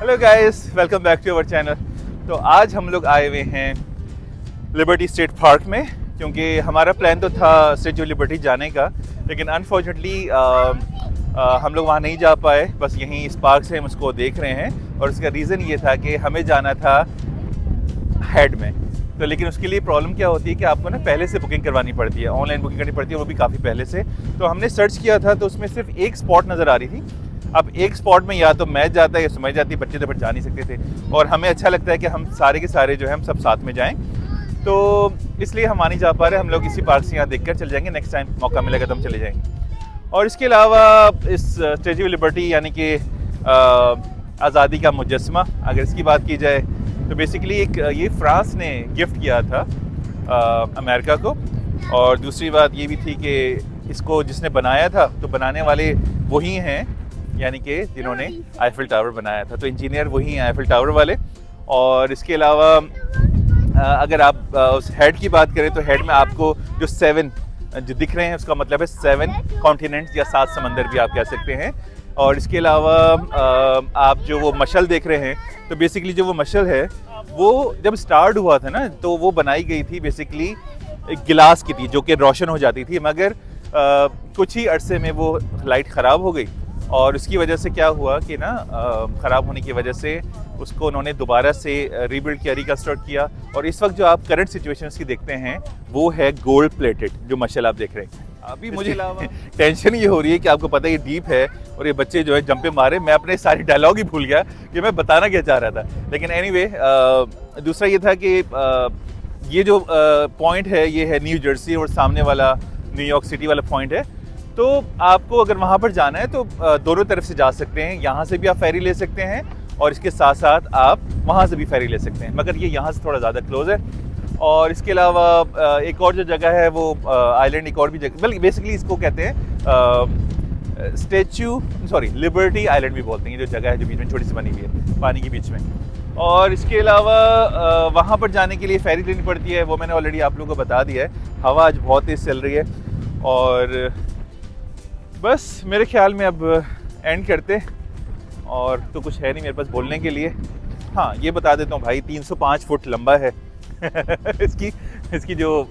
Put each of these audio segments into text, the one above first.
Hello guys, welcome back to our channel. तो आज हम लोग आए हुए हैं लिबर्टी स्टेट पार्क में, क्योंकि हमारा प्लान तो था स्टैच्यू ऑफ लिबर्टी जाने का, लेकिन अनफॉर्चुनेटली हम लोग वहाँ नहीं जा पाए। बस यहीं इस पार्क से हम उसको देख रहे हैं, और इसका रीज़न ये था कि हमें जाना था हेड में। तो लेकिन उसके लिए प्रॉब्लम क्या होती है कि आपको ना पहले से बुकिंग करवानी पड़ती है, ऑनलाइन बुकिंग करनी पड़ती है, वो भी काफ़ी पहले से। तो हमने सर्च किया था तो उसमें सिर्फ एक स्पॉट नज़र आ रही थी। अब एक स्पॉट में या तो मैं जाता या सुमय जाती, बच्चे तो फिर जा नहीं सकते थे, और हमें अच्छा लगता है कि हम सारे के सारे जो है हम सब साथ में जाएं, तो इसलिए हम आ नहीं जा पा रहे। हम लोग इसी पार्क से यहाँ देख कर चले जाएंगे, नेक्स्ट टाइम मौका मिलेगा तो हम चले जाएंगे। और इसके अलावा इस स्टैच्यू ऑफ लिबर्टी यानी कि आज़ादी का मुजस्समा, अगर इसकी बात की जाए तो बेसिकली ये फ्रांस ने गिफ्ट किया था अमेरिका को। और दूसरी बात ये भी थी कि इसको जिसने बनाया था तो बनाने वाले वही हैं, यानी कि जिन्होंने आईफिल टावर बनाया था, तो इंजीनियर वही हैं आईफिल टावर वाले। और इसके अलावा अगर आप उस हेड की बात करें तो हेड में आपको जो 7 जो दिख रहे हैं उसका मतलब है 7 कॉन्टिनेंट्स या 7 समंदर भी आप कह सकते हैं। और इसके अलावा आप जो वो मशल देख रहे हैं, तो बेसिकली जो वो मशल है वो जब स्टार्ट हुआ था ना, तो वो बनाई गई थी बेसिकली गिलास की थी, जो कि रोशन हो जाती थी, मगर कुछ ही अरसे में वो लाइट ख़राब हो गई। और उसकी वजह से क्या हुआ कि ना ख़राब होने की वजह से उसको उन्होंने दोबारा से रीबिल्ड किया, रिकन्स्ट्रक्ट किया। और इस वक्त जो आप करंट सिचुएशंस की देखते हैं वो है गोल्ड प्लेटेड जो मशल आप देख रहे हैं। अभी मुझे टेंशन ये हो रही है कि आपको पता है ये डीप है और ये बच्चे जो है जंपे मारे, मैं अपने सारी डायलॉग ही भूल गया कि मैं बताना क्या चाह रहा था। लेकिन एनीवे दूसरा ये था कि ये जो पॉइंट है ये है न्यू जर्सी, और सामने वाला न्यूयॉर्क सिटी वाला पॉइंट है। तो आपको अगर वहाँ पर जाना है तो दोनों तरफ से जा सकते हैं, यहाँ से भी आप फेरी ले सकते हैं और इसके साथ साथ आप वहाँ से भी फेरी ले सकते हैं, मगर ये यहाँ से थोड़ा ज़्यादा क्लोज है। और इसके अलावा एक और जो जगह है वो आइलैंड, एक और भी जगह, बल्कि बेसिकली इसको कहते हैं लिबर्टी आइलैंड भी बोलते हैं, जो जगह है जो बीच में छोटी सी बनी हुई है पानी के बीच में। और इसके अलावा वहाँ पर जाने के लिए फेरी लेनी पड़ती है, वो मैंने ऑलरेडी आप लोगों को बता दिया है। हवा आज बहुत तेज़ चल रही है, और बस मेरे ख्याल में अब एंड करते, और तो कुछ है नहीं मेरे पास बोलने के लिए। हाँ, ये बता देता हूँ भाई, 305 फुट लंबा है इसकी जो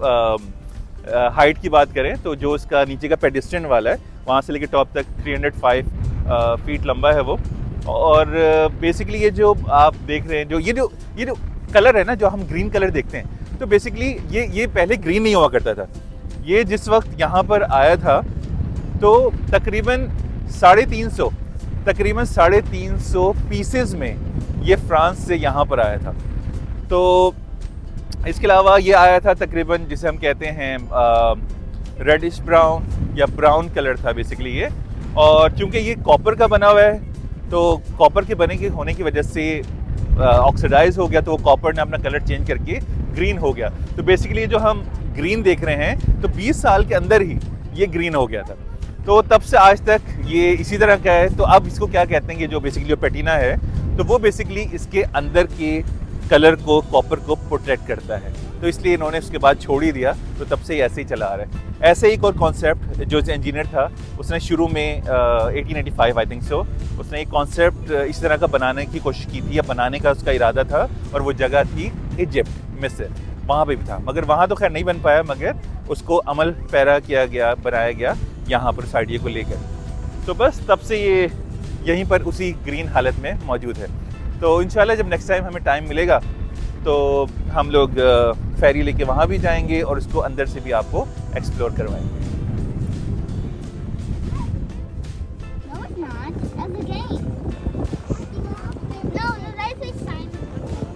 हाइट की बात करें तो जो इसका नीचे का पेडेस्ट्रियन वाला है वहाँ से लेकर टॉप तक 305 फीट लंबा है वो। और बेसिकली ये जो आप देख रहे हैं, ये जो कलर है ना, जो हम ग्रीन कलर देखते हैं, तो बेसिकली ये पहले ग्रीन नहीं हुआ करता था। ये जिस वक्त यहाँ पर आया था तो तकरीबन 350 पीसेस में ये फ्रांस से यहाँ पर आया था। तो इसके अलावा ये आया था तकरीबन, जिसे हम कहते हैं रेडिश ब्राउन या ब्राउन कलर था बेसिकली ये। और क्योंकि ये कॉपर का बना हुआ है, तो कॉपर के होने की वजह से ऑक्सीडाइज हो गया, तो वो कॉपर ने अपना कलर चेंज करके ग्रीन हो गया। तो बेसिकली जो हम ग्रीन देख रहे हैं, तो 20 साल के अंदर ही ये ग्रीन हो गया था। तो तब से आज तक ये इसी तरह का है। तो अब इसको क्या कहते हैं कि जो बेसिकली पैटिना है, तो वो बेसिकली इसके अंदर के कलर को, कॉपर को प्रोटेक्ट करता है, तो इसलिए इन्होंने उसके बाद छोड़ ही दिया। तो तब से ऐसे ही चला आ रहा है। ऐसे ही एक और कॉन्सेप्ट जो इंजीनियर था उसने शुरू में 1885 आई थिंक सो, उसने एक कॉन्सेप्ट इस तरह का बनाने की कोशिश की थी, या बनाने का उसका इरादा था, और वो जगह थी इजिप्ट, मिस्र, वहाँ पे भी था, मगर वहाँ तो खैर नहीं बन पाया, मगर उसको अमल पैरा किया गया, बनाया गया यहाँ पर उस आइडिया को लेकर। तो बस तब से ये यहीं पर उसी ग्रीन हालत में मौजूद है। तो इंशाल्लाह जब नेक्स्ट टाइम हमें टाइम मिलेगा तो हम लोग फेरी लेके वहाँ भी जाएंगे और उसको अंदर से भी आपको एक्सप्लोर करवाएंगे। No, it's not. That's a game. No, that's a sign.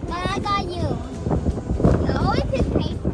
But I got you. No, it's his paper.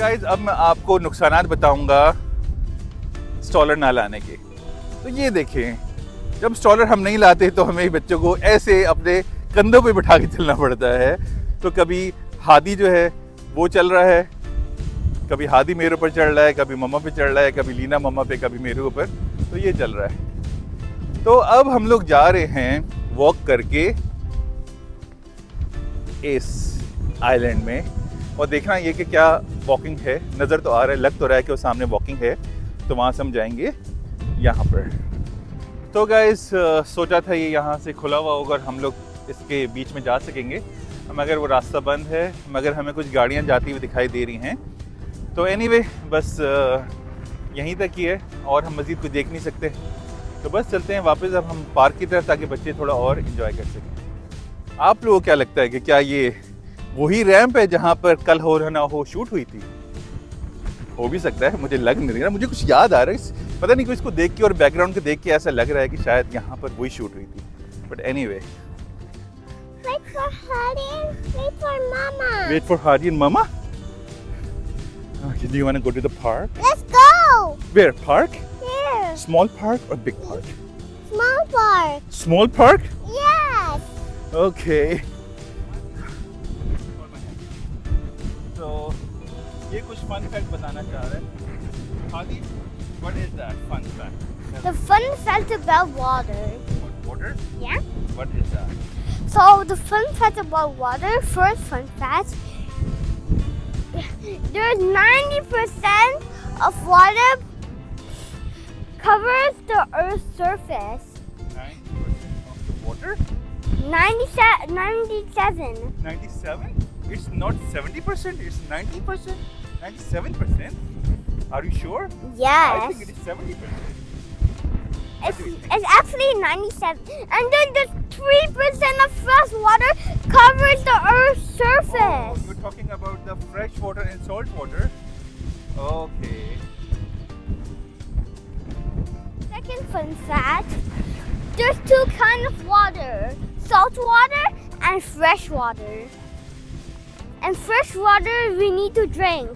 Guys अब मैं आपको नुकसानात बताऊंगा स्टॉलर ना लाने के। तो ये देखें, जब स्टॉलर हम नहीं लाते तो हमें बच्चों को ऐसे अपने कंधों पे बिठा के चलना पड़ता है। तो कभी हादी जो है वो चल रहा है, कभी हादी मेरे ऊपर चढ़ रहा है, कभी मम्मा पे चढ़ रहा है, कभी लीना मम्मा पे, कभी मेरे ऊपर। तो ये चल रहा है। तो अब हम लोग जा रहे हैं वॉक करके इस आइलैंड में, और देखना ये कि क्या वॉकिंग है। नज़र तो आ रहा है, लग तो रहा है कि वो सामने वॉकिंग है। तो वहाँ से हम जाएंगे यहाँ पर। तो गाइस सोचा था ये यहाँ से खुला हुआ होगा और हम लोग इसके बीच में जा सकेंगे, मगर वो रास्ता बंद है। मगर हमें कुछ गाड़ियाँ जाती हुई दिखाई दे रही हैं। तो एनीवे बस यहीं तक ही है और हम मज़ीद कुछ देख नहीं सकते। तो बस चलते हैं वापस अब हम पार्क की तरफ, ताकि बच्चे थोड़ा और इन्जॉय कर सकें। आप लोगों को क्या लगता है कि क्या ये वही रैंप है जहाँ पर कल हो ना हो शूट हुई थी? हो भी सकता है, मुझे लग नहीं रहा। मुझे कुछ याद आ रहा है, पता नहीं, इसको देख के और बैकग्राउंड को देख के ऐसा लग रहा है कि शायद यहाँ पर वही शूट हुई थी। But anyway, Wait for Hardy and wait for Mama. wait for Hardy and Mama. Okay, do you want to go to the park? Let's go. Where? Park? Here. Small park or big park? Small park. Small park? Yes. Okay. So, ये कुछ fun fact बताना चाह रहा है। Hardy, what is that fun fact? The fun fact about water. Water? Yeah. What is that? So the fun fact about water, first fun fact, there's 90% of water covers the Earth's surface. 90% of the water? 97. 97? It's not 70%, it's 90%? 97%? Are you sure? I Yes. think it is 70%. It's actually 97. And then there's 3% of fresh water covers the Earth's Oh, surface. you're talking about the fresh water and salt water. Okay. Second fun fact, there's two kinds of water, salt water and fresh water. And fresh water we need to drink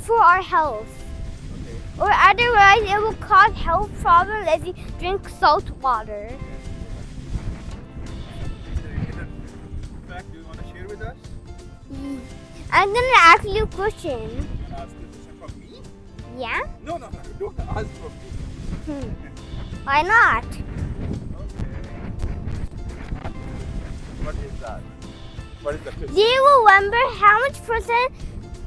for our health. Okay. Or otherwise it will cause health problems if you drink salt water. Fact, do you want to share with us? I'm gonna ask you a question. You want to ask a question from me? Yeah? No, don't ask from me. Why not? Okay. What is that? What is the question? Do you remember how much percent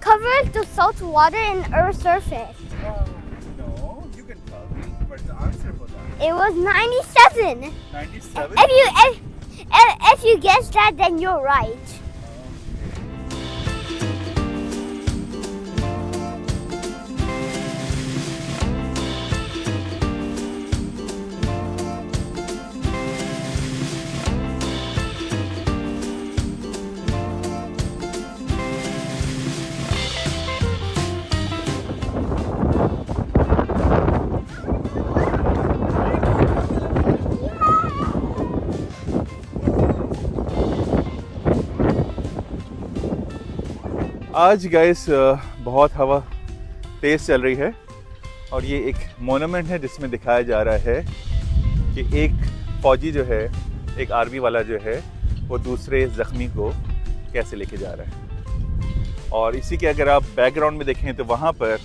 covers the salt water in Earth's surface? No, you can tell me. What is the answer for that? It was 97. 97? If you guess that, then you're right. आज guys बहुत हवा तेज़ चल रही है और ये एक मोनूमेंट है जिसमें दिखाया जा रहा है कि एक फौजी जो है, एक आर्मी वाला जो है, वो दूसरे ज़ख्मी को कैसे लेके जा रहा है। और इसी के अगर आप बैकग्राउंड में देखें तो वहाँ पर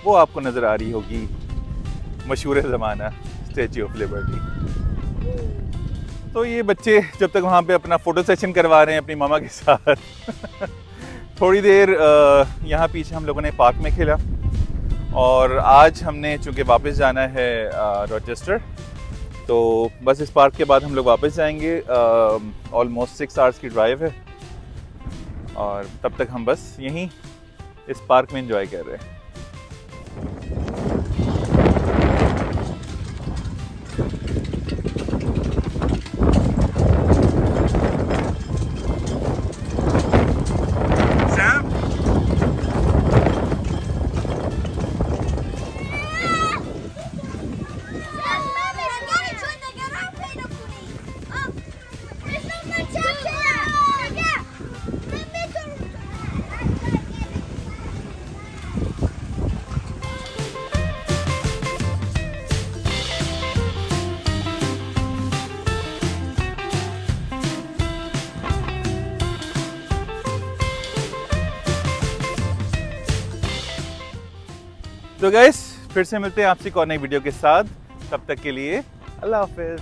वो आपको नज़र आ रही होगी मशहूर ज़माना स्टैच्यू ऑफ लिबर्टी। तो ये बच्चे जब तक वहाँ पे अपना फ़ोटो सेशन करवा रहे हैं अपनी मामा के साथ थोड़ी देर यहाँ पीछे हम लोगों ने पार्क में खेला। और आज हमने चूँकि वापस जाना है रोचेस्टर, तो बस इस पार्क के बाद हम लोग वापस जाएंगे। ऑलमोस्ट 6 आवर्स की ड्राइव है और तब तक हम बस यहीं इस पार्क में एंजॉय कर रहे हैं। तो गाइस फिर से मिलते हैं आपसे एक और नई वीडियो के साथ, तब तक के लिए अल्लाह हाफिज।